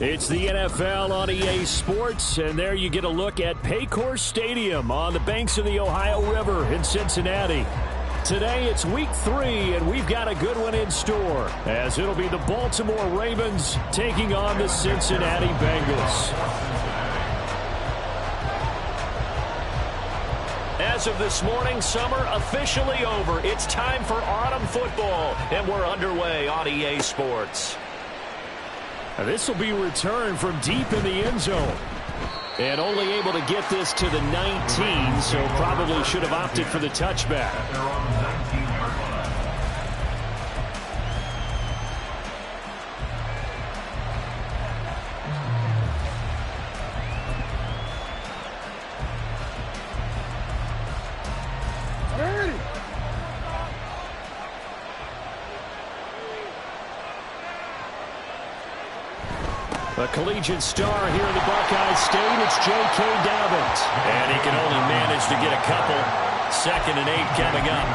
It's the NFL on EA Sports, and there you get a look at Paycor Stadium on the banks of the Ohio River in Cincinnati. Today it's week 3, and we've got a good one in store, as it'll be the Baltimore Ravens taking on the Cincinnati Bengals. As of this morning, summer officially over. It's time for autumn football, and we're underway on EA Sports. This will be returned from deep in the end zone. And only able to get this to the 19, so probably should have opted for the touchback. A collegiate star here in the Buckeye State, it's J.K. Dobbins. And he can only manage to get a couple. 2nd and 8 coming up.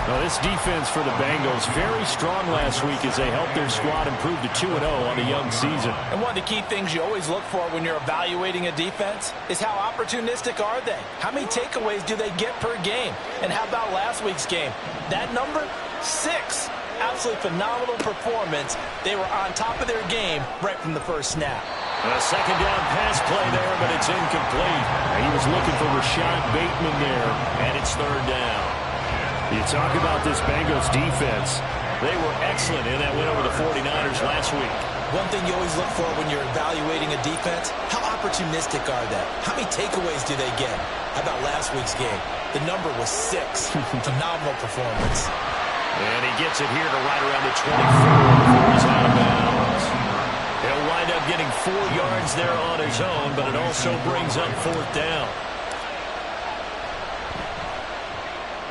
Well, this defense for the Bengals, very strong last week as they helped their squad improve to 2-0 on the young season. And one of the key things you always look for when you're evaluating a defense is how opportunistic are they? How many takeaways do they get per game? And how about last week's game? That number, 6. Absolutely phenomenal performance. They were on top of their game right from the first snap. A second down pass play there, but it's incomplete. He was looking for Rashad Bateman there, and it's 3rd down. You talk about this Bengals defense. They were excellent in that win over the 49ers last week. One thing you always look for when you're evaluating a defense, how opportunistic are they? How many takeaways do they get? How about last week's game? The number was 6. Phenomenal performance. And he gets it here to right around the 24 before he's out of bounds. He'll wind up getting 4 yards there on his own, but it also brings up 4th down.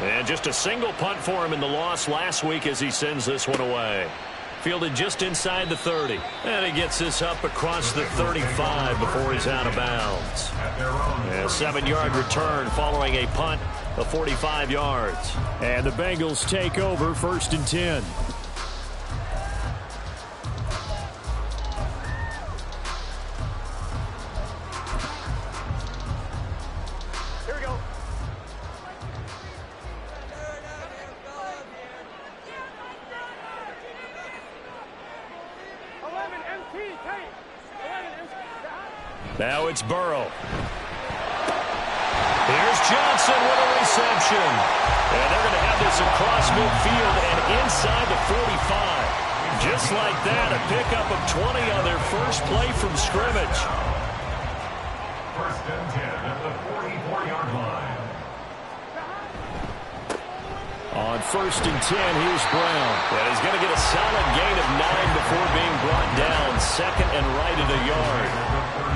And just a single punt for him in the loss last week as he sends this one away. Fielded just inside the 30. And he gets this up across the 35 before he's out of bounds. A 7-yard return following a punt of 45 yards. And the Bengals take over 1st and 10. Here we go. Now it's Burrow. Here's Johnson with a reception. And they're going to have this across midfield and inside the 45. Just like that, a pickup of 20 on their first play from scrimmage. 1st and 10 at the 44-yard line. On 1st and 10, here's Brown. And he's going to get a solid gain of 9 before being brought down. 2nd and right at a yard.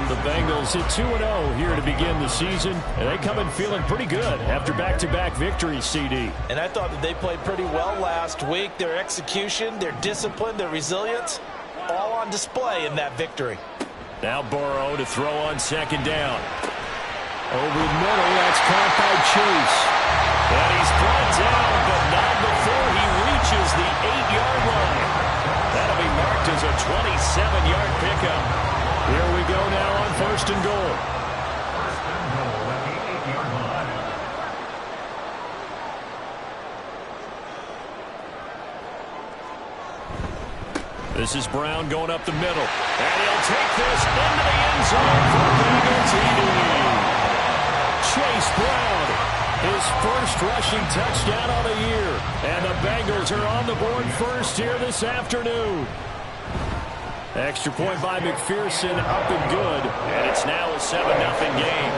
The Bengals at 2-0 here to begin the season. And they come in feeling pretty good after back-to-back victories, CD. And I thought that they played pretty well last week. Their execution, their discipline, their resilience, all on display in that victory. Now Burrow to throw on 2nd down. Over the middle, that's caught by Chase. And he's brought down, but not before he reaches the 8-yard line. That'll be marked as a 27-yard pickup. Here we go now on 1st and goal. 1st and goal at the 8-yard line. This is Brown going up the middle. And he'll take this into the end zone for Bengal TD. Chase Brown, his first rushing touchdown of the year. And the Bengals are on the board first here this afternoon. Extra point by McPherson, up and good. And it's now a 7-0 game.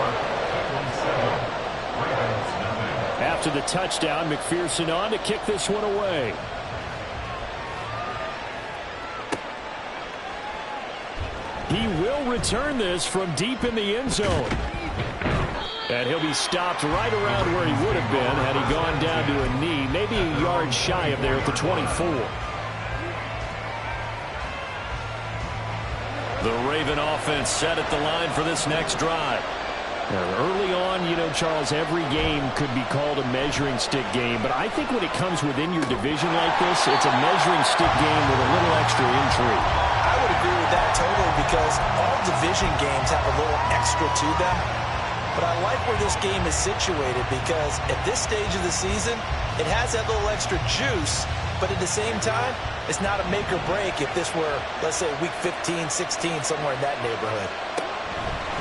after the touchdown. McPherson on to kick this one away. He will return this from deep in the end zone. And he'll be stopped right around where he would have been had he gone down to a knee, maybe a yard shy of there at the 24. The Raven offense set at the line for this next drive. Now, early on, you know, Charles, every game could be called a measuring stick game, but I think when it comes within your division like this, it's a measuring stick game with a little extra intrigue. I would agree with that totally because all division games have a little extra to them. But I like where this game is situated because at this stage of the season, it has that little extra juice, but at the same time, it's not a make or break if this were, let's say, week 15, 16, somewhere in that neighborhood.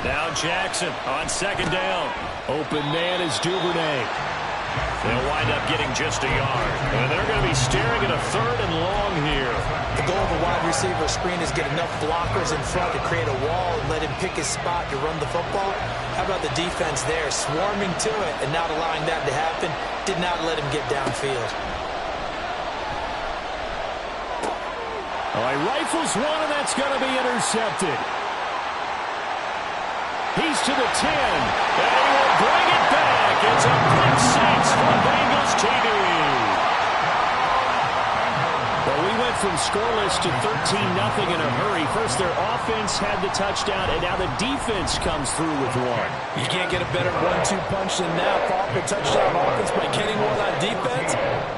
Now Jackson on second down. Open man is Duvernay. They'll wind up getting just a yard. And they're going to be staring at a third and long here. The goal of a wide receiver screen is get enough blockers in front to create a wall and let him pick his spot to run the football. How about the defense there, swarming to it and not allowing that to happen? Did not let him get downfield. All right, rifles one, and that's going to be intercepted. He's to the 10, and he will bring it back. It's a pick six for Bengals TV. Well, we went from scoreless to 13-0 in a hurry. First, their offense had the touchdown, and now the defense comes through with one. You can't get a better 1-2 punch than that. Follow the touchdown offense by getting one on defense.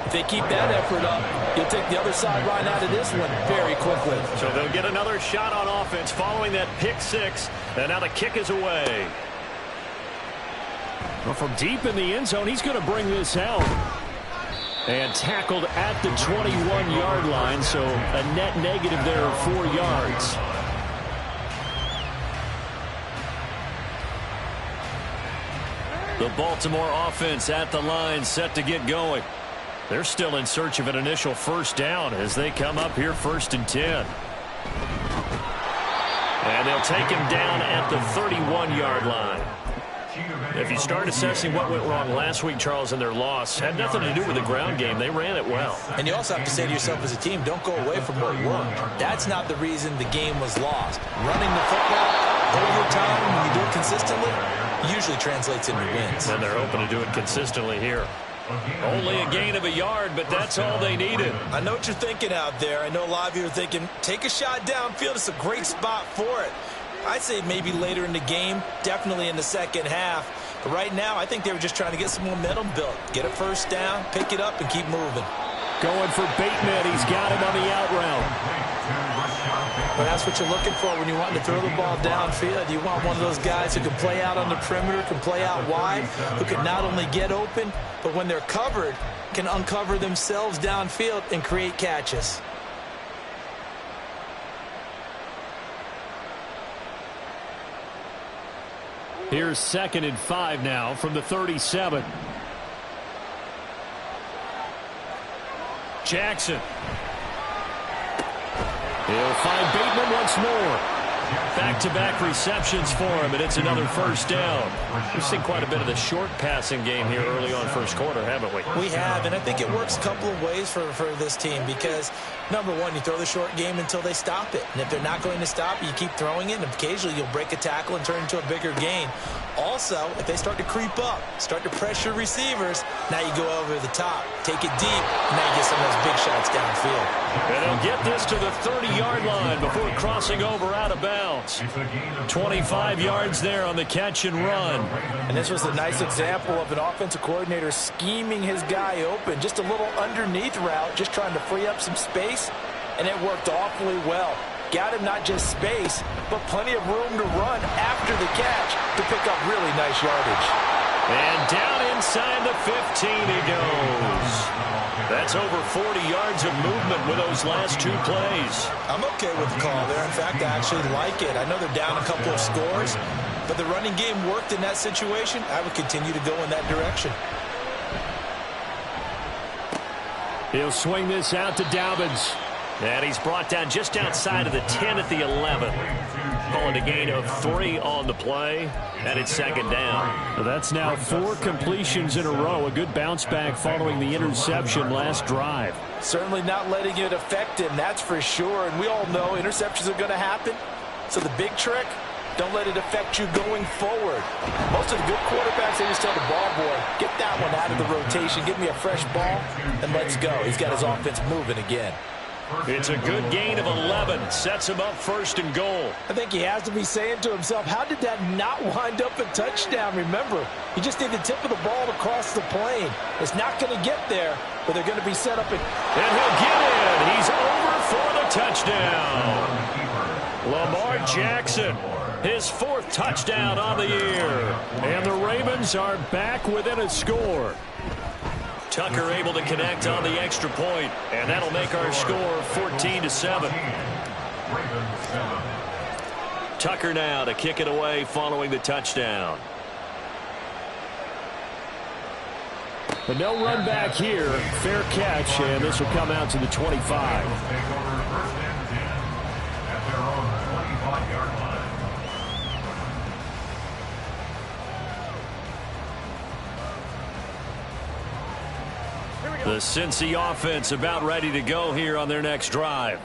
If they keep that effort up, you'll take the other side right out of this one very quickly. So they'll get another shot on offense following that pick six, and now the kick is away. Well, from deep in the end zone, he's going to bring this out. And tackled at the 21-yard line, so a net negative there of 4 yards. The Baltimore offense at the line, set to get going. They're still in search of an initial first down as they come up here 1st and 10. And they'll take him down at the 31-yard line. If you start assessing what went wrong last week, Charles, in their loss, had nothing to do with the ground game. They ran it well. And you also have to say to yourself as a team, don't go away from what worked. That's not the reason the game was lost. Running the football over time, when you do it consistently, usually translates into wins. And they're hoping to do it consistently here. Only a gain of a yard, but that's all they needed. I know what you're thinking out there. I know a lot of you are thinking, take a shot downfield. It's a great spot for it. I'd say maybe later in the game, definitely in the second half. But right now, I think they were just trying to get some momentum built. Get a first down, pick it up, and keep moving. Going for Bateman. He's got him on the out route. But that's what you're looking for when you want to throw the ball downfield. You want one of those guys who can play out on the perimeter, can play out wide, who can not only get open, but when they're covered, can uncover themselves downfield and create catches. Here's 2nd and 5 now from the 37. Jackson. He'll find Bateman once more. Back-to-back receptions for him, and it's another first down. We've seen quite a bit of the short passing game here early on first quarter, haven't we? We have, and I think it works a couple of ways for this team because, number one, you throw the short game until they stop it. And if they're not going to stop it, you keep throwing it, and occasionally you'll break a tackle and turn it into a bigger gain. Also, if they start to creep up, start to pressure receivers, now you go over the top, take it deep, and now you get some of those big shots downfield. And they'll get this to the 30-yard line before crossing over out of bounds. 25 yards there on the catch and run. And this was a nice example of an offensive coordinator scheming his guy open. Just a little underneath route, just trying to free up some space, and it worked awfully well. Got him not just space, but plenty of room to run after the catch to pick up really nice yardage. And down inside the 15 he goes. That's over 40 yards of movement with those last 2 plays. I'm okay with the call there. In fact, I actually like it. I know they're down a couple of scores, but the running game worked in that situation. I would continue to go in that direction. He'll swing this out to Dobbins. And he's brought down just outside of the 10 at the 11. tackle and a gain of 3 on the play, and it's second down. Well, that's now 4 completions in a row. A good bounce back following the interception last drive. Certainly not letting it affect him, that's for sure. And we all know interceptions are going to happen. So the big trick, don't let it affect you going forward. Most of the good quarterbacks, they just tell the ball boy, get that one out of the rotation, give me a fresh ball, and let's go. He's got his offense moving again. It's a good gain of 11. Sets him up first and goal. I think he has to be saying to himself, how did that not wind up a touchdown? Remember, you just need the tip of the ball to cross the plane. It's not going to get there, but they're going to be set up. And he'll get in. He's over for the touchdown. Lamar Jackson, his 4th touchdown on the year. And the Ravens are back within a score. Tucker able to connect on the extra point, and that'll make our score 14-7. Tucker now to kick it away following the touchdown. But no run back here. Fair catch, and this will come out to the 25. The Cincy offense about ready to go here on their next drive.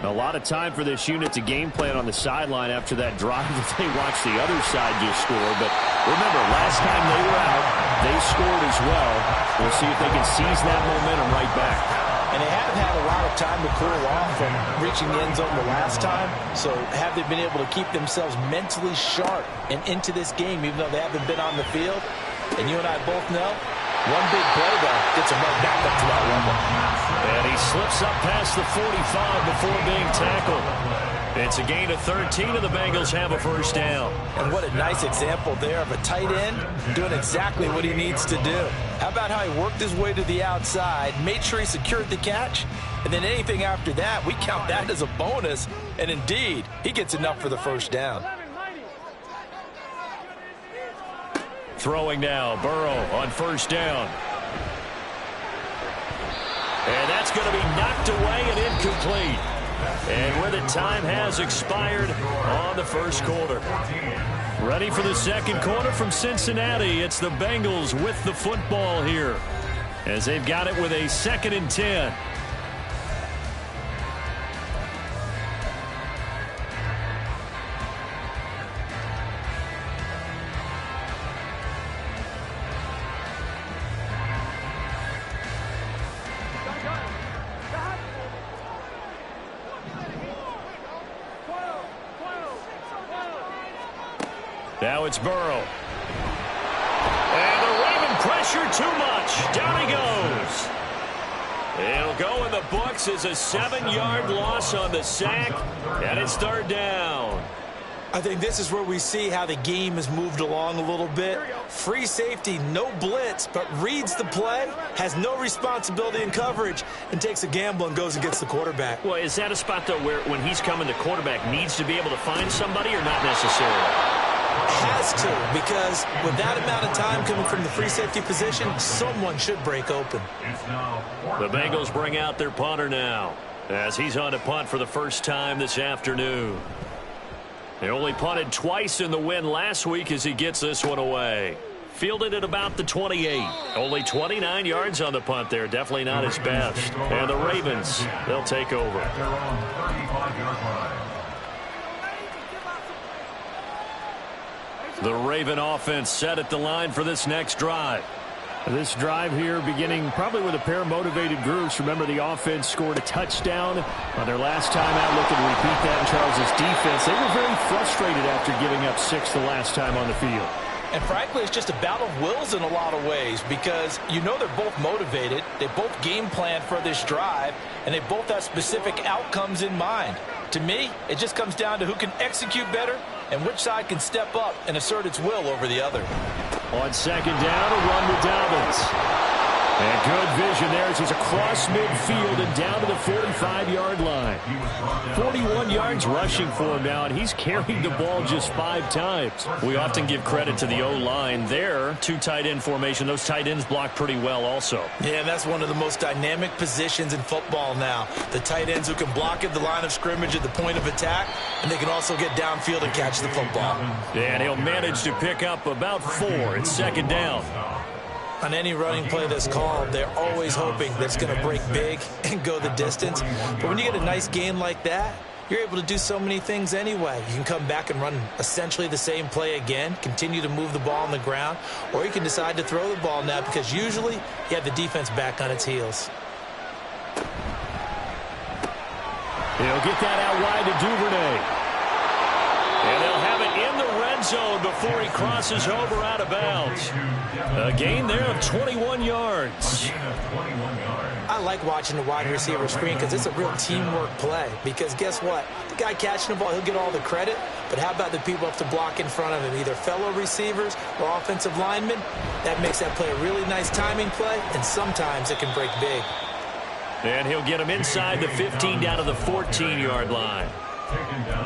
A lot of time for this unit to game plan on the sideline after that drive that they watched the other side just score. But remember, last time they were out, they scored as well. We'll see if they can seize that momentum right back. And they haven't had a lot of time to cool off from reaching the end zone the last time. So have they been able to keep themselves mentally sharp and into this game, even though they haven't been on the field? And you and I both know, one big play, though, gets them right back up to that level. And he slips up past the 45 before being tackled. It's a gain of 13, and the Bengals have a first down. And what a nice example there of a tight end doing exactly what he needs to do. How about how he worked his way to the outside, made sure he secured the catch, and then anything after that, we count that as a bonus. And indeed, he gets enough for the first down. Throwing now, Burrow on first down. And that's going to be knocked away and incomplete. And with it, time has expired on the first quarter. Ready for the second quarter from Cincinnati. It's the Bengals with the football here, as they've got it with a 2nd and 10. Now it's Burrow. And the Raven pressure too much. Down he goes. It'll go in the books as a 7-yard loss on the sack. And it's 3rd down. I think this is where we see how the game has moved along a little bit. Free safety, no blitz, but reads the play, has no responsibility in coverage, and takes a gamble and goes and gets the quarterback. Well, is that a spot, though, where when he's coming, the quarterback needs to be able to find somebody or not necessarily? Has to, because with that amount of time coming from the free safety position, someone should break open. The Bengals bring out their punter now, as he's on to punt for the first time this afternoon. They only punted twice in the win last week as he gets this one away. Fielded at about the 28. Only 29 yards on the punt there. Definitely not his best. And the Ravens, they'll take over. The Raven offense set at the line for this next drive. This drive here beginning probably with a pair of motivated groups. Remember, the offense scored a touchdown on their last time out. Looking to repeat that in Charles' defense. They were very frustrated after giving up 6 the last time on the field. And frankly, it's just a battle of wills in a lot of ways, because you know they're both motivated, they both game plan for this drive, and they both have specific outcomes in mind. To me, it just comes down to who can execute better and which side can step up and assert its will over the other. On second down, a run with Dobbins. And good vision there as he's across midfield and down to the 45-yard line. 41 yards rushing for him now, and he's carried the ball just 5 times. We often give credit to the O-line there. 2 tight end formation. Those tight ends block pretty well also. Yeah, that's one of the most dynamic positions in football now. The tight ends who can block at the line of scrimmage at the point of attack, and they can also get downfield and catch the football. And he'll manage to pick up about 4. It's second down. On any running play that's called, they're always hoping that it's going to break big and go the distance. But when you get a nice gain like that, you're able to do so many things anyway. You can come back and run essentially the same play again, continue to move the ball on the ground, or you can decide to throw the ball now because usually you have the defense back on its heels. He'll get that out wide to Duvernay. And they'll have it in the red zone before he crosses over out of bounds. A gain there of 21 yards. I like watching the wide receiver screen because it's a real teamwork play. Because guess what? The guy catching the ball, he'll get all the credit. But how about the people up to block in front of him, either fellow receivers or offensive linemen? That makes that play a really nice timing play, and sometimes it can break big. And he'll get him inside the 15 down to the 14-yard line.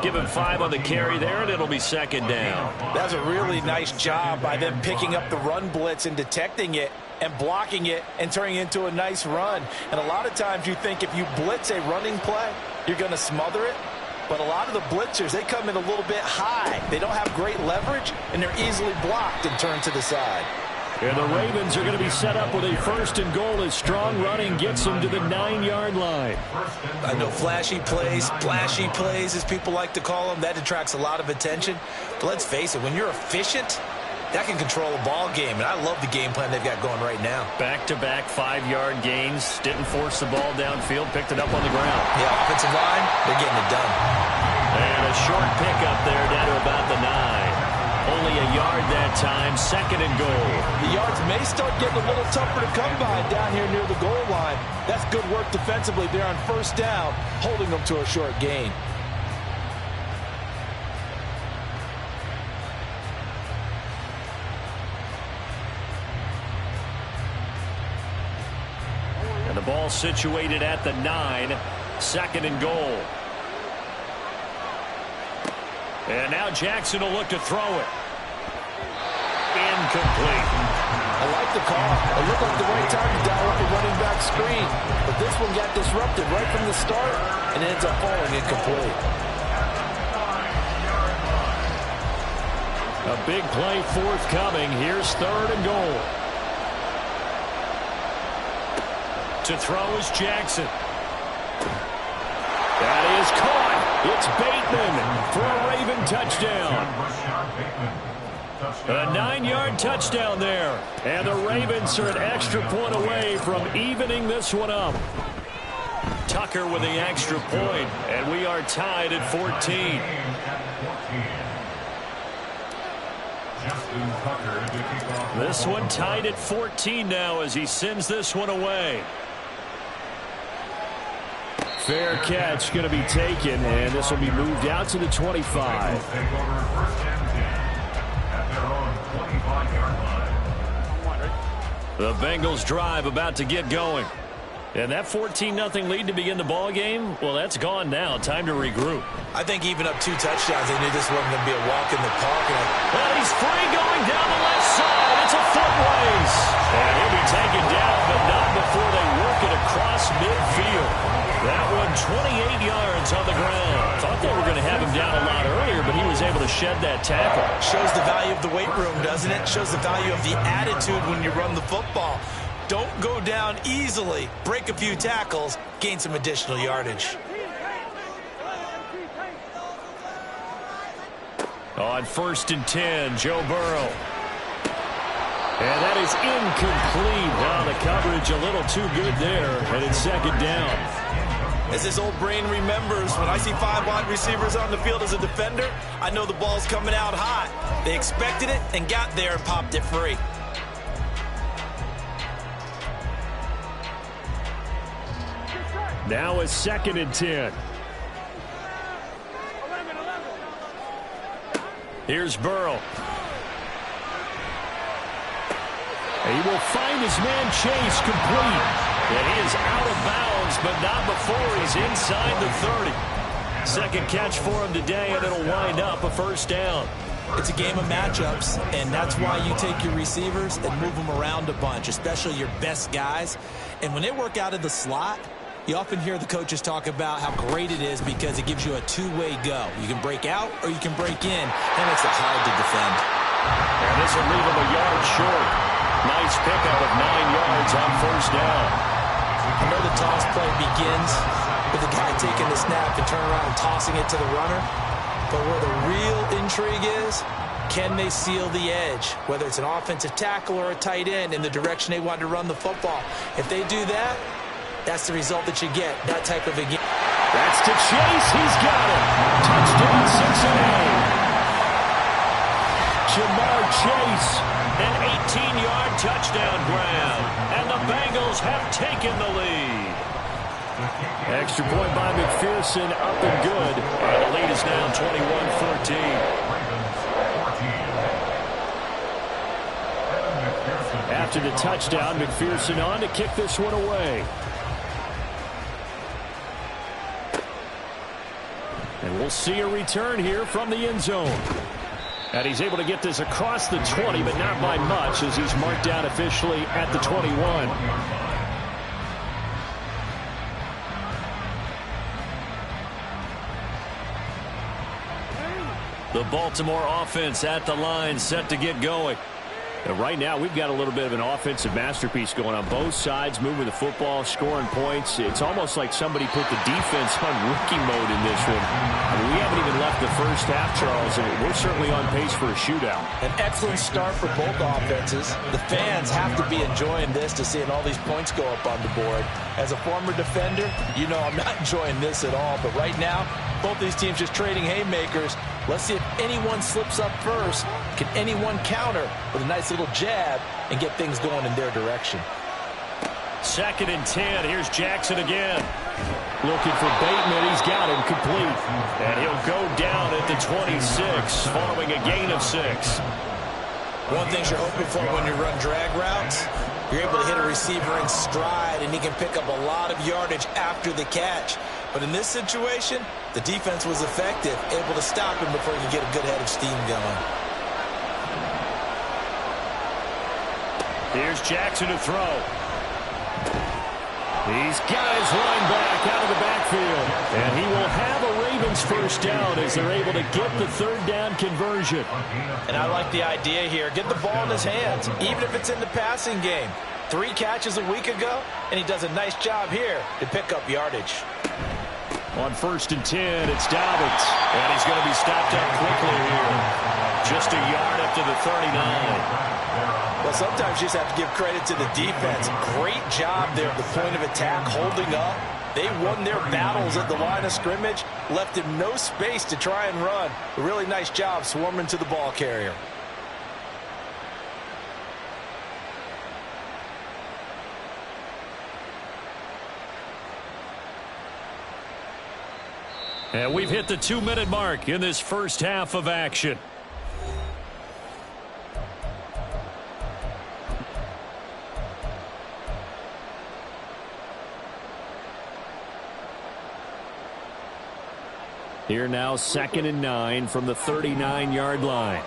Give him 5 on the carry there, and it'll be second down. That's a really nice job by them picking up the run blitz and detecting it and blocking it and turning it into a nice run. And a lot of times you think if you blitz a running play, you're going to smother it. But a lot of the blitzers, they come in a little bit high. They don't have great leverage, and they're easily blocked and turned to the side. And the Ravens are going to be set up with a 1st and goal as strong running gets them to the 9-yard line. I know flashy plays, as people like to call them, that attracts a lot of attention. But let's face it, when you're efficient, that can control a ball game. And I love the game plan they've got going right now. Back-to-back 5-yard gains. Didn't force the ball downfield. Picked it up on the ground. Yeah, offensive line, they're getting it done. And a short pickup there down to about the 9. Only a yard that time, 2nd and goal. The yards may start getting a little tougher to come by down here near the goal line. That's good work defensively there on 1st down, holding them to a short gain. And the ball situated at the 9, 2nd and goal. And now Jackson will look to throw it. Incomplete. I like the call. It looked like the right time to dial up a running back screen. But this one got disrupted right from the start and ends up falling incomplete. A big play forthcoming. Here's 3rd and goal. To throw is Jackson. That is caught. It's Bateman for a Raven touchdown. A 9-yard touchdown there. And the Ravens are an extra point away from evening this one up. Tucker with the extra point, and we are tied at 14. This one tied at 14 now as he sends this one away. Fair catch going to be taken, and this will be moved out to the 25. The Bengals drive about to get going. And that 14-0 lead to begin the ball game, well, that's gone now. Time to regroup. I think even up 2 touchdowns, they knew this wasn't going to be a walk in the park. Well, he's free going down the left side. It's a foot race. And he'll be taken down, but not before they work it across midfield. That one 28 yards on the ground. Thought they were going to have him down a lot earlier, but he was able to shed that tackle. Shows the value of the weight room, doesn't it? Shows the value of the attitude when you run the football. Don't go down easily. Break a few tackles. Gain some additional yardage. On 1st and 10, Joe Burrow. And that is incomplete. Now the coverage a little too good there, and it's 2nd down. As his old brain remembers, when I see 5 wide receivers on the field as a defender, I know the ball's coming out hot. They expected it and got there and popped it free. Now it's 2nd and 10. Here's Burrow. He will find his man Chase complete. And he is out of bounds, but not before he's inside the 30. Second catch for him today, and it'll wind up a first down. It's a game of matchups, and that's why you take your receivers and move them around a bunch, especially your best guys. And when they work out of the slot, you often hear the coaches talk about how great it is because it gives you a two-way go. You can break out or you can break in. That makes it hard to defend. And this will leave him a yard short. Nice pickup of 9 yards on first down. I know the toss play begins with the guy taking the snap and turning around and tossing it to the runner. But where the real intrigue is, can they seal the edge? Whether it's an offensive tackle or a tight end in the direction they want to run the football. If they do that, that's the result that you get, that type of a game. That's to Chase. He's got it. Touchdown, Cincinnati. Jamar Chase, an 18-yard touchdown grab. And the Bengals have taken the lead. Extra point by McPherson, up and good. And the lead is now 21-14. After the touchdown, McPherson on to kick this one away. And we'll see a return here from the end zone. And he's able to get this across the 20, but not by much as he's marked down officially at the 21. The Baltimore offense at the line, set to get going. And right now, we've got a little bit of an offensive masterpiece going on both sides, moving the football, scoring points. It's almost like somebody put the defense on rookie mode in this one. I mean, we haven't even left the first half, Charles, and we're certainly on pace for a shootout. An excellent start for both offenses. The fans have to be enjoying this to seeing all these points go up on the board. As a former defender, you know I'm not enjoying this at all. But right now, both these teams just trading haymakers. Let's see if anyone slips up first. Can anyone counter with a nice little jab and get things going in their direction? 2nd and 10. Here's Jackson again. Looking for Bateman. He's got him complete. And he'll go down at the 26 following a gain of 6. One thing you're hoping for when you run drag routes, you're able to hit a receiver in stride, and he can pick up a lot of yardage after the catch. But in this situation, the defense was effective, able to stop him before he could get a good head of steam going. Here's Jackson to throw. He's got his line back out of the backfield. And he will have a Ravens first down as they're able to get the 3rd down conversion. And I like the idea here. Get the ball in his hands, even if it's in the passing game. 3 catches a week ago, and he does a nice job here to pick up yardage. On 1st and 10, it's Dobbins. And he's going to be stopped up quickly here. Just a yard up to the 39. Well, sometimes you just have to give credit to the defense. Great job there at the point of attack, holding up. They won their battles at the line of scrimmage, left him no space to try and run. A really nice job swarming to the ball carrier. And we've hit the 2-minute mark in this first half of action. Here now, 2nd and 9 from the 39-yard line.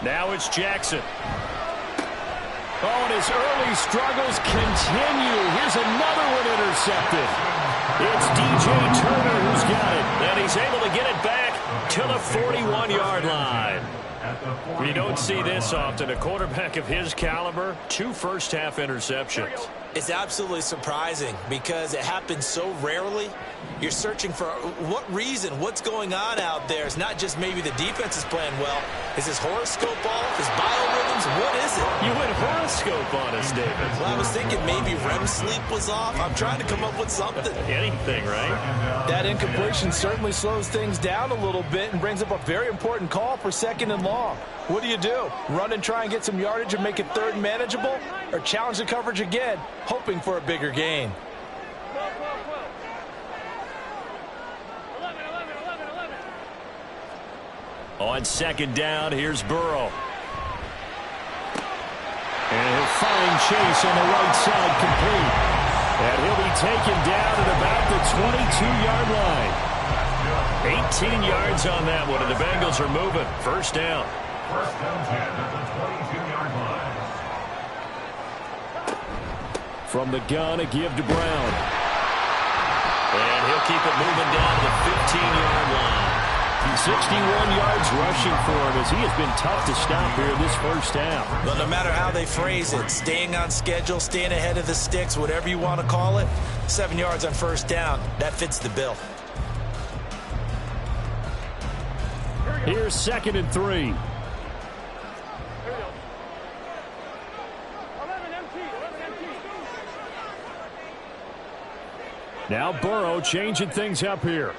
Now it's Jackson. Oh, and his early struggles continue. Here's another one intercepted. It's DJ Turner who's got it, and he's able to get it back to the 41-yard line. You don't see this often. A quarterback of his caliber, 2 first-half interceptions. It's absolutely surprising because it happens so rarely. You're searching for what reason, what's going on out there. It's not just maybe the defense is playing well. Is his horoscope off? His biorhythms? What is it? You went horoscope on us, David. Well, I was thinking maybe REM sleep was off. I'm trying to come up with something. Anything, right? That incompletion certainly slows things down a little bit and brings up a very important call for 2nd and long. What do? Run and try and get some yardage and make it 3rd manageable? Or challenge the coverage again, hoping for a bigger gain? On 2nd down, here's Burrow. And he'll find Chase on the right side complete. And he'll be taken down at about the 22-yard line. 18 yards on that one, and the Bengals are moving. First down. First down 10 at the 22-yard line. From the gun, a give to Brown. And he'll keep it moving down to the 15-yard line. 61 yards rushing for him as he has been tough to stop here in this first half. But no matter how they phrase it, staying on schedule, staying ahead of the sticks, whatever you want to call it, 7 yards on first down, that fits the bill. Here's 2nd and 3. Now Burrow changing things up here.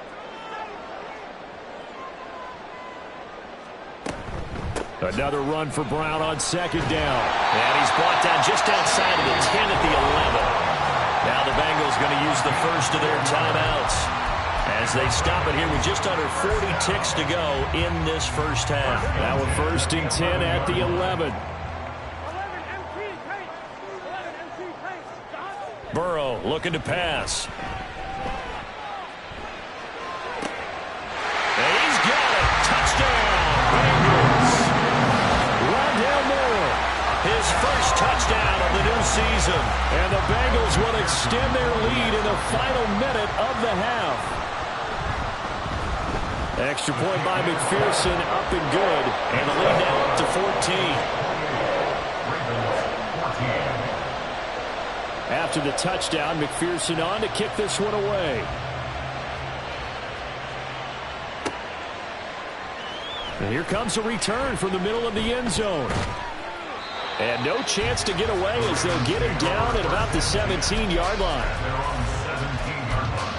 Another run for Brown on 2nd down. And he's brought down just outside of the 10 at the 11. Now the Bengals going to use the first of their timeouts as they stop it here with just under 40 ticks to go in this first half. Now we're 1st and 10 at the 11. Burrow looking to pass. And he's got it. Touchdown, Bengals. Rondale Moore, his first touchdown of the new season. And the Bengals will extend their lead in the final minute of the half. Extra point by McPherson, up and good. And the lead now up to 14. After the touchdown, McPherson on to kick this one away. And here comes a return from the middle of the end zone. And no chance to get away as they'll get him down at about the 17-yard line. They're on the 17-yard line.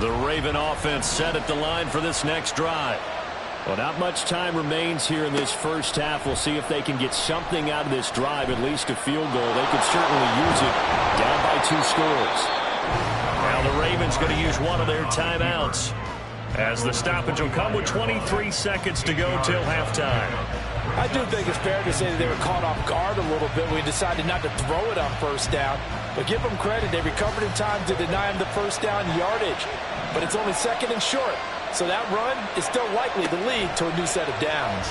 The Raven offense set at the line for this next drive. Well, not much time remains here in this first half. We'll see if they can get something out of this drive, at least a field goal. They could certainly use it down by 2 scores. Now the Ravens going to use one of their timeouts as the stoppage will come with 23 seconds to go till halftime. I do think it's fair to say that they were caught off guard a little bit. We decided not to throw it on first down. But give them credit. They recovered in time to deny him the first down yardage. But it's only 2nd and short. So that run is still likely to lead to a new set of downs.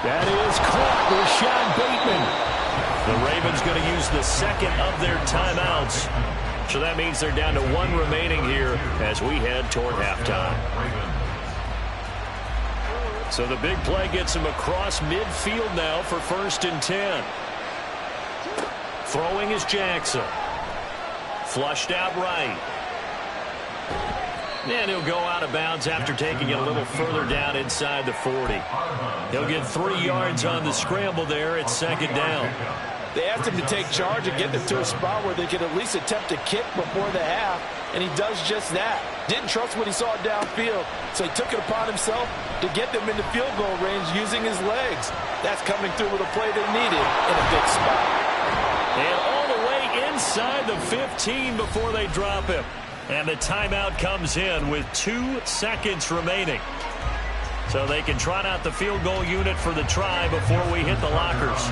That is caught with Sean Bateman. The Ravens going to use the 2nd of their timeouts. So that means they're down to 1 remaining here as we head toward halftime. So the big play gets him across midfield now for 1st and 10. Throwing is Jackson. Flushed out right. And he'll go out of bounds after taking it a little further down inside the 40. He'll get 3 yards on the scramble there at 2nd down. They asked him to take charge and get them to a spot where they could at least attempt a kick before the half, and he does just that. Didn't trust what he saw downfield, so he took it upon himself to get them into field goal range using his legs. That's coming through with a play they needed in a big spot. And all the way inside the 15 before they drop him. And the timeout comes in with 2 seconds remaining. So they can trot out the field goal unit for the try before we hit the lockers.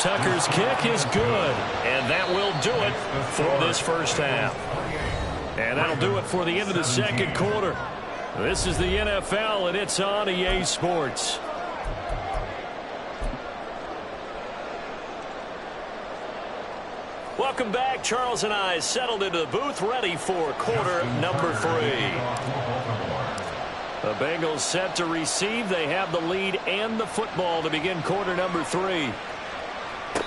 Tucker's kick is good. And that will do it for this first half. And that'll do it for the end of the second quarter. This is the NFL, and it's on EA Sports. Welcome back. Charles and I settled into the booth, ready for quarter number 3. The Bengals set to receive. They have the lead and the football to begin quarter number 3.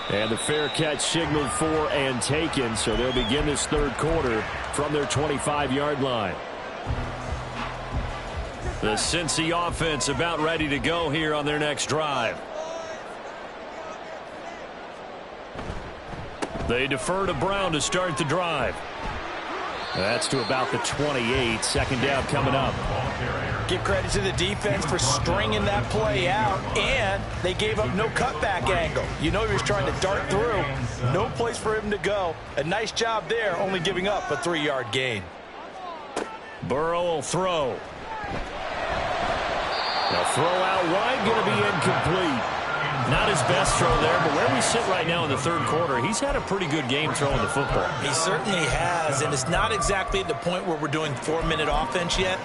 And the fair catch signaled for and taken, so they'll begin this third quarter from their 25-yard line. The Cincy offense about ready to go here on their next drive. They defer to Brown to start the drive. That's to about the 28. 2nd down coming up. Give credit to the defense for stringing that play out, and they gave up no cutback angle. You know he was trying to dart through. No place for him to go. A nice job there, only giving up a 3-yard gain. Burrow will throw. Now throw out wide, going to be incomplete. Not his best throw there, but where we sit right now in the third quarter, he's had a pretty good game throwing the football. He certainly has, and it's not exactly at the point where we're doing 4-minute offense yet,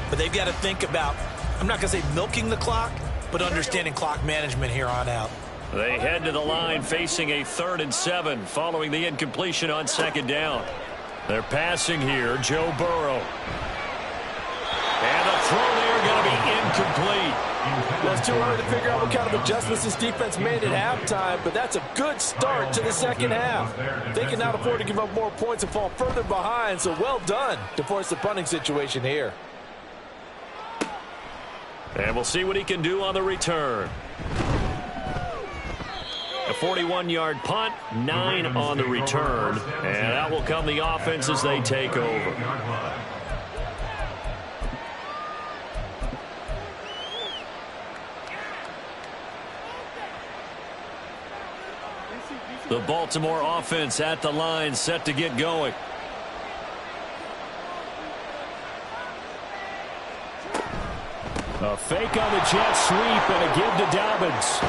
but they've got to think about, I'm not going to say milking the clock, but understanding clock management here on out. They head to the line facing a 3rd and 7 following the incompletion on 2nd down. They're passing here, Joe Burrow. And the throw there going to be incomplete. Well, it's too early to figure out what kind of adjustments this defense made at halftime, but that's a good start to the second half. They can now afford to give up more points and fall further behind, so well done to force the punting situation here. And we'll see what he can do on the return. A 41-yard punt, 9 on the return, and out will come the offense as they take over. The Baltimore offense at the line, set to get going. A fake on the jet sweep and a give to Dobbins.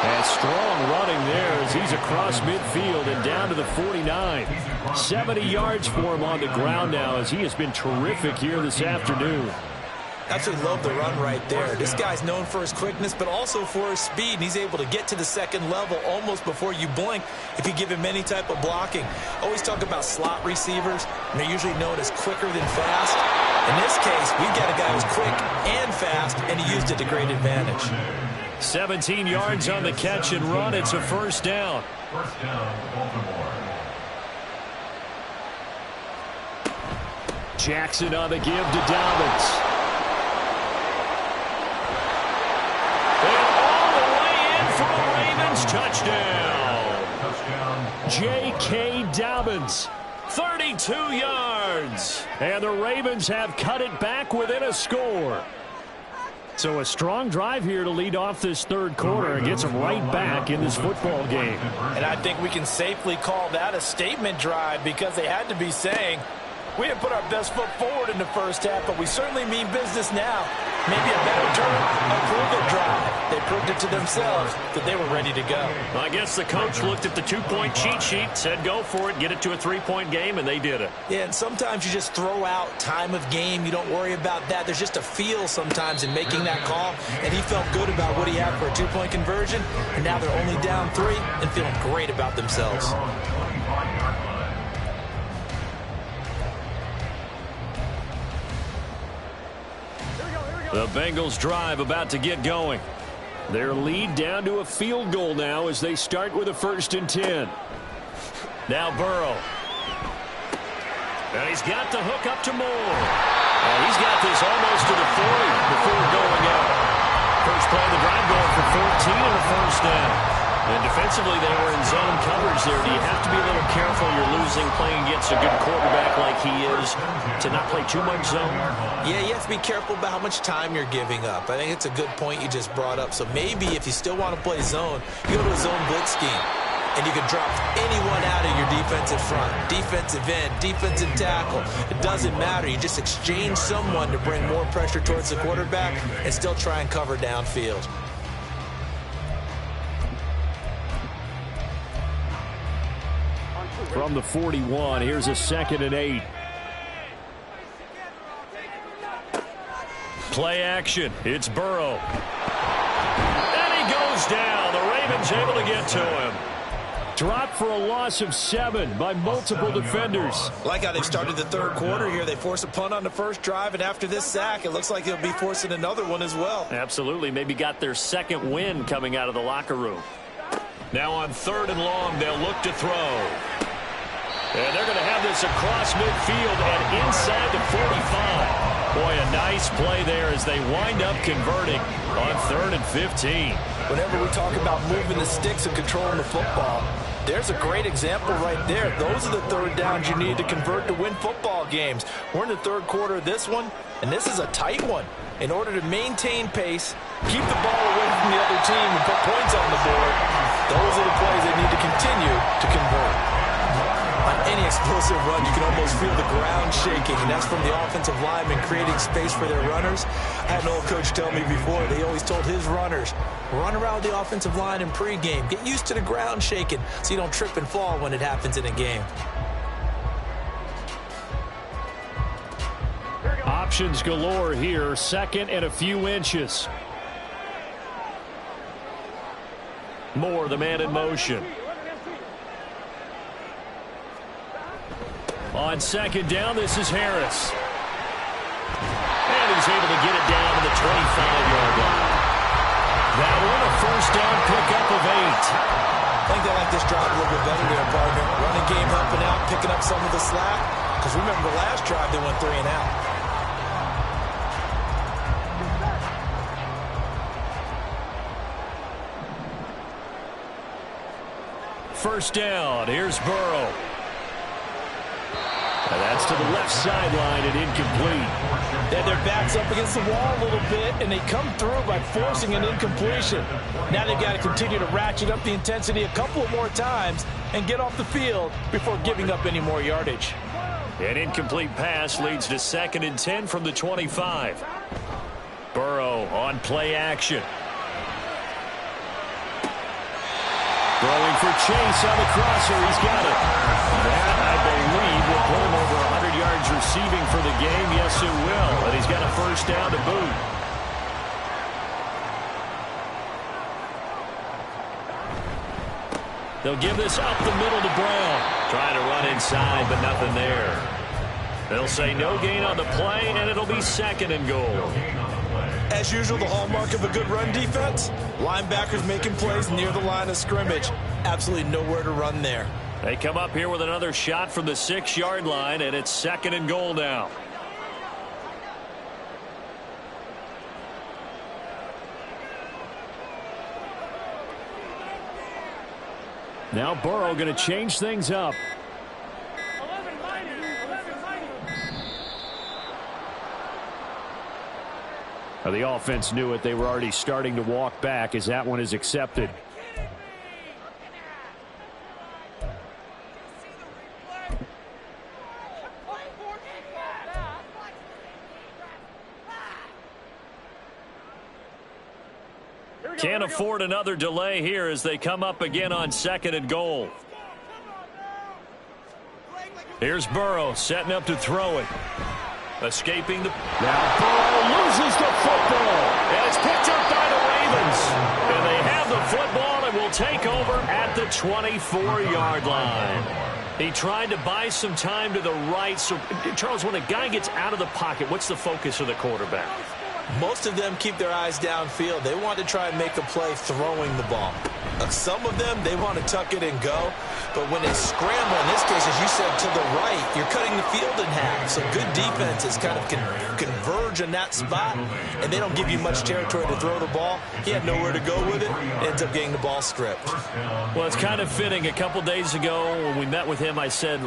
And strong running there as he's across midfield and down to the 49. 70 yards for him on the ground now as he has been terrific here this afternoon. Absolutely love the run right there. This guy's known for his quickness, but also for his speed, and he's able to get to the second level almost before you blink if you give him any type of blocking. Always talk about slot receivers, and they're usually known as quicker than fast. In this case, we've got a guy who's quick and fast, and he used it to great advantage. 17 yards on the catch and run. It's a 1st down. First down, Baltimore. Jackson on the give to Dobbins. Touchdown. J.K. Dobbins, 32 yards. And the Ravens have cut it back within a score. So a strong drive here to lead off this third quarter and gets them right back in this football game. And I think we can safely call that a statement drive because they had to be saying, we didn't put our best foot forward in the first half, but we certainly mean business now. Maybe a better term, a prove-it drive. They proved it to themselves that they were ready to go. I guess the coach looked at the 2-point cheat sheet, said go for it, get it to a 3-point game, and they did it. Yeah, and sometimes you just throw out time of game. You don't worry about that. There's just a feel sometimes in making that call, and he felt good about what he had for a 2-point conversion, and now they're only down 3 and feeling great about themselves. The Bengals drive about to get going. Their lead down to a field goal now as they start with a 1st and 10. Now Burrow. And he's got the hook up to Moore. And he's got this almost to the 40 before going out. First play of the drive going for 14 and a 1st down. And defensively, they were in zone coverage there. Do you have to be a little careful you're losing playing against a good quarterback like he is to not play too much zone? Yeah, you have to be careful about how much time you're giving up. I think it's a good point you just brought up. So maybe if you still want to play zone, you go to a zone blitz scheme. And you can drop anyone out of your defensive front, defensive end, defensive tackle. It doesn't matter. You just exchange someone to bring more pressure towards the quarterback and still try and cover downfield. From the 41, here's a 2nd and 8. Play action. It's Burrow. And he goes down. The Ravens able to get to him. Dropped for a loss of 7 by multiple defenders. Like how they've started the third quarter here. They force a punt on the first drive, and after this sack, it looks like they'll be forcing another one as well. Absolutely. Maybe got their 2nd win coming out of the locker room. Now on 3rd and long, they'll look to throw. And they're going to have this across midfield and inside the 45. Boy, a nice play there as they wind up converting on 3rd and 15. Whenever we talk about moving the sticks and controlling the football, There's a great example right there. Those are the third downs you need to convert to win football games. We're in the third quarter of this one, and this is a tight one. In order to maintain pace, keep the ball away from the other team, and put points on the board, those are the plays they need to continue to convert. On any explosive run, you can almost feel the ground shaking, and that's from the offensive linemen creating space for their runners. I had an old coach tell me before, they always told his runners, run around the offensive line in pregame. Get used to the ground shaking so you don't trip and fall when it happens in a game. Options galore here. Second and a few inches. Moore, the man in motion. On second down, this is Harris. And he's able to get it down to the 25-yard line. That one, a first down pickup of 8. I think they like this drive a little bit better there, partner. Running game helping out, picking up some of the slack. Because remember, the last drive they went 3 and out. First down, here's Burrow. And that's to the left sideline and incomplete. Yeah, their back's up against the wall a little bit, and they come through by forcing an incompletion. Now they've got to continue to ratchet up the intensity a couple of more times and get off the field before giving up any more yardage. An incomplete pass leads to 2nd and 10 from the 25. Burrow on play action. Throwing for Chase on the crosser. He's got it. That, I believe, will put him over 100 yards receiving for the game. Yes, it will. And he's got a first down to boot. They'll give this up the middle to Brown. Trying to run inside, but nothing there. They'll say no gain on the play, and it'll be 2nd and goal. As usual, the hallmark of a good run defense, linebackers making plays near the line of scrimmage. Absolutely nowhere to run there. They come up here with another shot from the 6-yard line, and it's 2nd and goal now. Now Burrow going to change things up. The offense knew it. They were already starting to walk back as that one is accepted. Can't afford another delay here as they come up again on 2nd and goal. Here's Burrow setting up to throw it. Escaping the... Now Burrow loses the football. And it's picked up by the Ravens. And they have the football and will take over at the 24-yard line. He tried to buy some time to the right. So, Charles, when a guy gets out of the pocket, what's the focus of the quarterback? Most of them keep their eyes downfield. They want to try and make a play throwing the ball. Some of them, they want to tuck it and go. But when they scramble, in this case, as you said, to the right, you're cutting the field in half. So good defenses kind of converge in that spot, and they don't give you much territory to throw the ball. He had nowhere to go with it. Ends up getting the ball stripped. Well, it's kind of fitting. A couple days ago when we met with him, I said,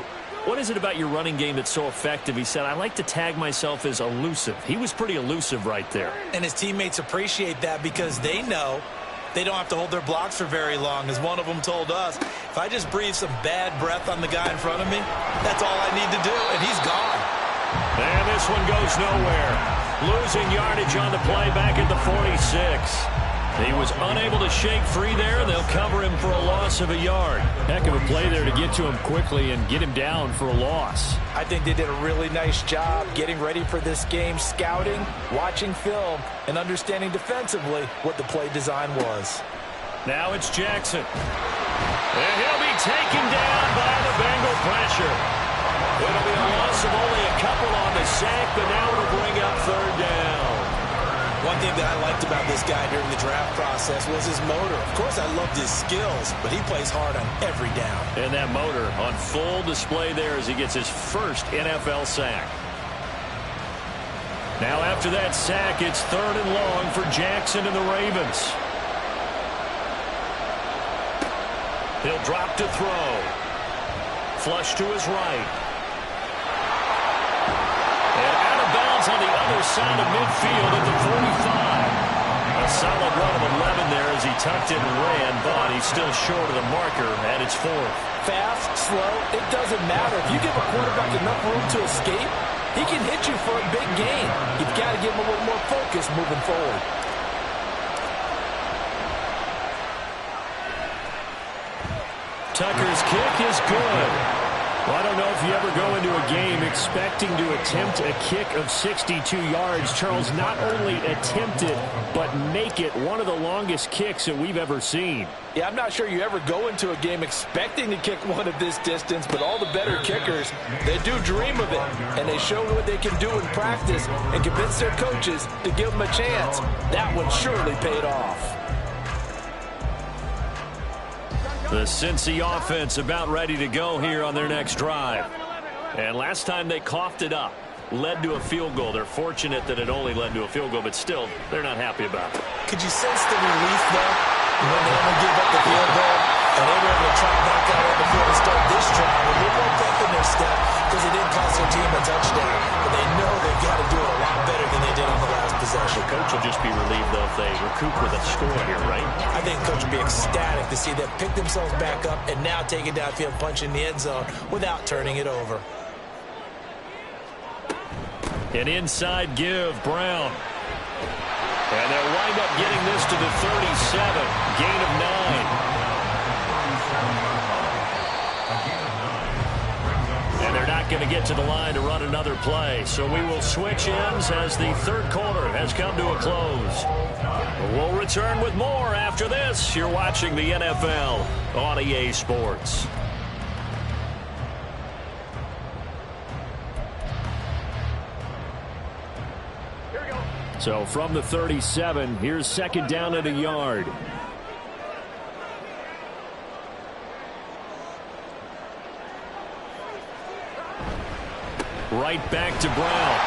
what is it about your running game that's so effective? He said, I like to tag myself as elusive. He was pretty elusive right there. And his teammates appreciate that because they know they don't have to hold their blocks for very long. As one of them told us, if I just breathe some bad breath on the guy in front of me, that's all I need to do, and he's gone. And this one goes nowhere. Losing yardage on the play back at the 46. He was unable to shake free there, and they'll cover him for a loss of a yard. Heck of a play there to get to him quickly and get him down for a loss. I think they did a really nice job getting ready for this game, scouting, watching film, and understanding defensively what the play design was. Now it's Jackson. And he'll be taken down by the Bengal pressure. It'll be a loss of only a couple on the sack, but now it'll bring up 3rd down. One thing that I liked about this guy during the draft process was his motor. Of course, I loved his skills, but he plays hard on every down. And that motor on full display there as he gets his first NFL sack. Now after that sack, it's 3rd and long for Jackson and the Ravens. He'll drop to throw. Flush to his right. And out of bounds on the other side of midfield at the 45. A solid run of 11 there as he tucked it and ran, but he's still short of the marker, and it's 4th. Fast, slow, it doesn't matter. If you give a quarterback enough room to escape, he can hit you for a big gain. You've got to give him a little more focus moving forward. Tucker's kick is good. Well, I don't know if you ever go into a game expecting to attempt a kick of 62 yards. Charles, not only attempt it, but make it one of the longest kicks that we've ever seen. Yeah, I'm not sure you ever go into a game expecting to kick one of this distance, but all the better kickers, they do dream of it, and they show what they can do in practice and convince their coaches to give them a chance. That one surely paid off. The Cincy offense about ready to go here on their next drive. And last time they coughed it up, led to a field goal. They're fortunate that it only led to a field goal, but still, they're not happy about it. Could you sense the relief, though, when they only give up the field goal and they were able to trot back out on the field and start this drive with a little more pep in their step because it didn't cost their team a touchdown. But they know they've got to do it a lot better than they did on the last possession. The coach will just be relieved, though, if they recoup with a score here, right? I think the coach will be ecstatic to see them pick themselves back up and now take it downfield, punch in the end zone without turning it over. An inside give, Brown. And they'll wind up getting this to the 37. Gain of 9. And they're not going to get to the line to run another play. So we will switch ends as the third quarter has come to a close. We'll return with more after this. You're watching the NFL on EA Sports. So from the 37, here's second down at a yard. Right back to Brown.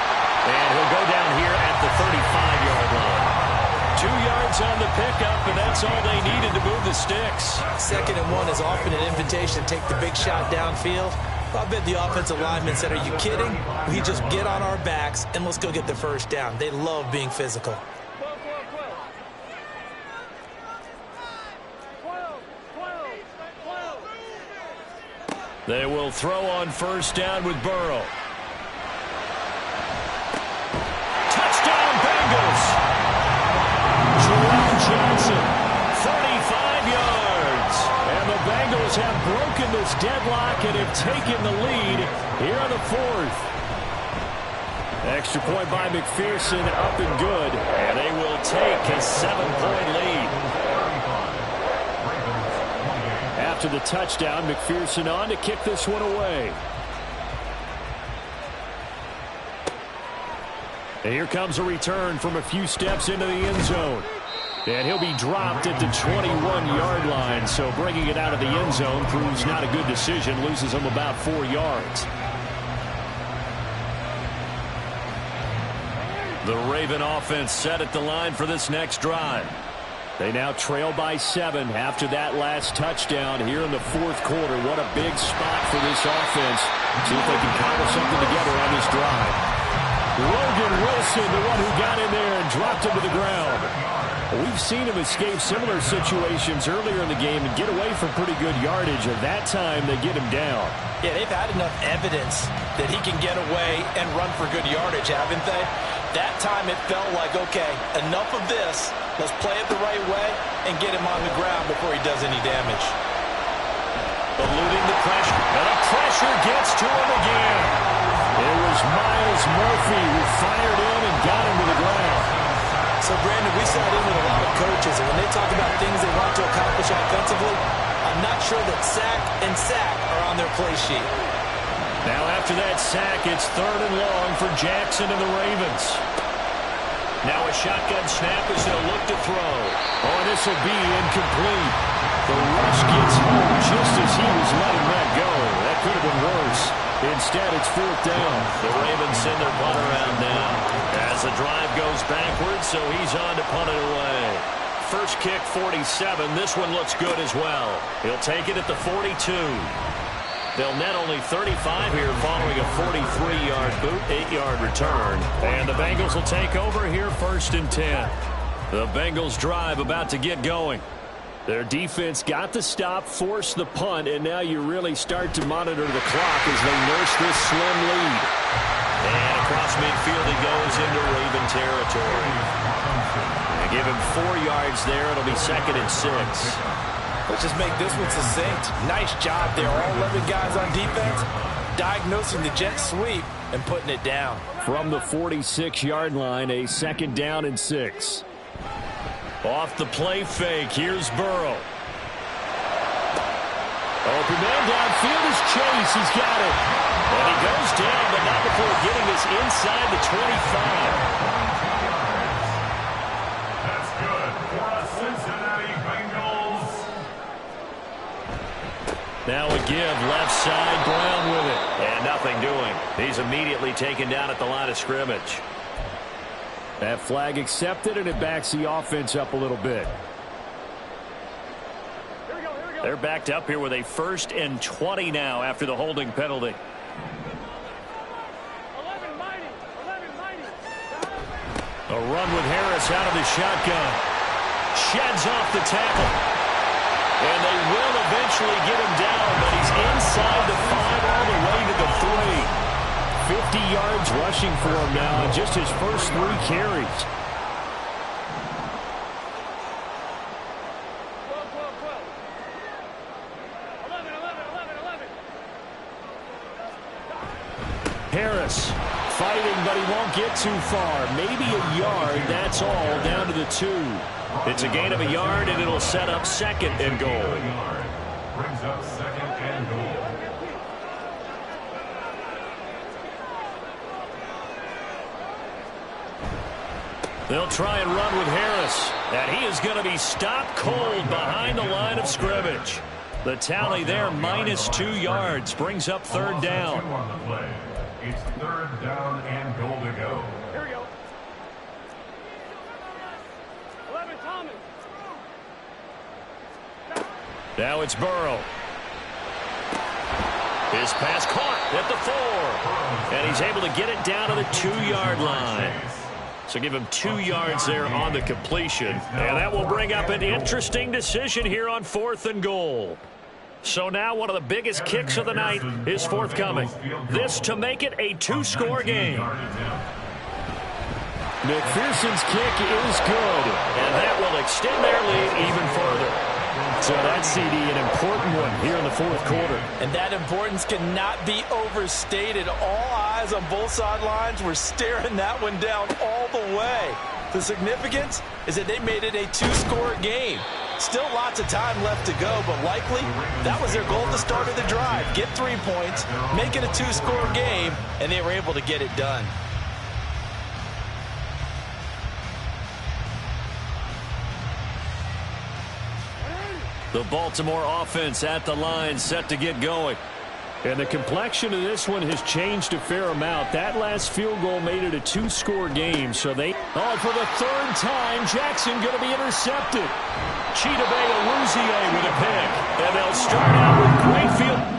And he'll go down here at the 35-yard line. 2 yards on the pickup, and that's all they needed to move the sticks. 2nd and 1 is often an invitation to take the big shot downfield. I bet the offensive linemen said, are you kidding? We just get on our backs and let's go get the first down. They love being physical. They will throw on first down with Burrow. Touchdown, Bengals. Jerome Johnson, 35 yards. And the Bengals have broken this deadlock and have taken the lead here in the 4th. Extra point by McPherson, up and good. And they will take a 7-point lead. After the touchdown, McPherson on to kick this one away. And here comes a return from a few steps into the end zone. And he'll be dropped at the 21-yard line. So bringing it out of the end zone proves not a good decision. Loses him about 4 yards. The Raven offense set at the line for this next drive. They now trail by 7 after that last touchdown here in the 4th quarter. What a big spot for this offense. See if they can cobble something together on this drive. Logan Wilson, the one who got in there and dropped him to the ground. We've seen him escape similar situations earlier in the game and get away from pretty good yardage. And that time, they get him down. Yeah, they've had enough evidence that he can get away and run for good yardage, haven't they? That time it felt like, okay, enough of this. Let's play it the right way and get him on the ground before he does any damage. Eluding the pressure. And the pressure gets to him again. It was Miles Murphy who fired in and got him to the ground. So, Brandon, we sat in with a lot of coaches, and when they talk about things they want to accomplish offensively, I'm not sure that sack and sack are on their play sheet. Now after that sack, it's 3rd and long for Jackson and the Ravens. Now a shotgun snap as they'll look to throw. Oh, and this will be incomplete. The rush gets home just as he was letting that go. That could have been worse. Instead, it's 4th down. The Ravens send their punter out now as the drive goes backwards, so he's on to punt it away. first kick 47. This one looks good as well. He'll take it at the 42. They'll net only 35 here following a 43-yard boot, 8-yard return. And the Bengals will take over here 1st and 10. The Bengals drive about to get going. Their defense got the stop, forced the punt, and now you really start to monitor the clock as they nurse this slim lead. And across midfield he goes into Raven territory. They give him 4 yards there. It'll be 2nd and 6. Let's just make this one succinct. Nice job there. All 11 guys on defense diagnosing the jet sweep and putting it down. From the 46-yard line, a 2nd down and 6. Off the play fake, here's Burrow. Open man downfield is Chase. He's got it. And he goes down, but not before getting this inside the 25. That's good for a Cincinnati Bengals. Now a give, left side, Brown with it. And nothing doing. He's immediately taken down at the line of scrimmage. That flag accepted, and it backs the offense up a little bit. They're backed up here with a 1st and 20 now after the holding penalty. A run with Harris out of the shotgun. Sheds off the tackle. And they will eventually get him down, but he's inside the 5 all the way to the 3. 50 yards rushing for him now in just his first 3 carries. Harris fighting, but he won't get too far. Maybe a yard, that's all, down to the 2. It's a gain of a yard, and it'll set up 2nd and goal. Brings up 2nd and goal. They'll try and run with Harris. And he is going to be stopped cold behind the line of scrimmage. The tally there, -2 yards, brings up 3rd down. It's 3rd down and goal to go. Here we go. 11, Thomas. Now it's Burrow. His pass caught at the 4. And he's able to get it down to the 2-yard line. So give him 2 yards there on the completion. And that will bring up an interesting decision here on 4th and goal. So now one of the biggest kicks of the night is forthcoming. This to make it a 2-score game. McPherson's kick is good. And that will extend their lead even further. So that CD, an important one here in the 4th quarter. And that importance cannot be overstated. All eyes on both sidelines were staring that one down all the way. The significance is that they made it a 2-score game. Still lots of time left to go, but likely that was their goal at the start of the drive. Get 3 points, make it a 2-score game, and they were able to get it done. The Baltimore offense at the line, set to get going. And the complexion of this one has changed a fair amount. That last field goal made it a 2-score game, so they... Oh, for the 3rd time, Jackson going to be intercepted. Chidobe Awuzie with a pick. And they'll start out with great field...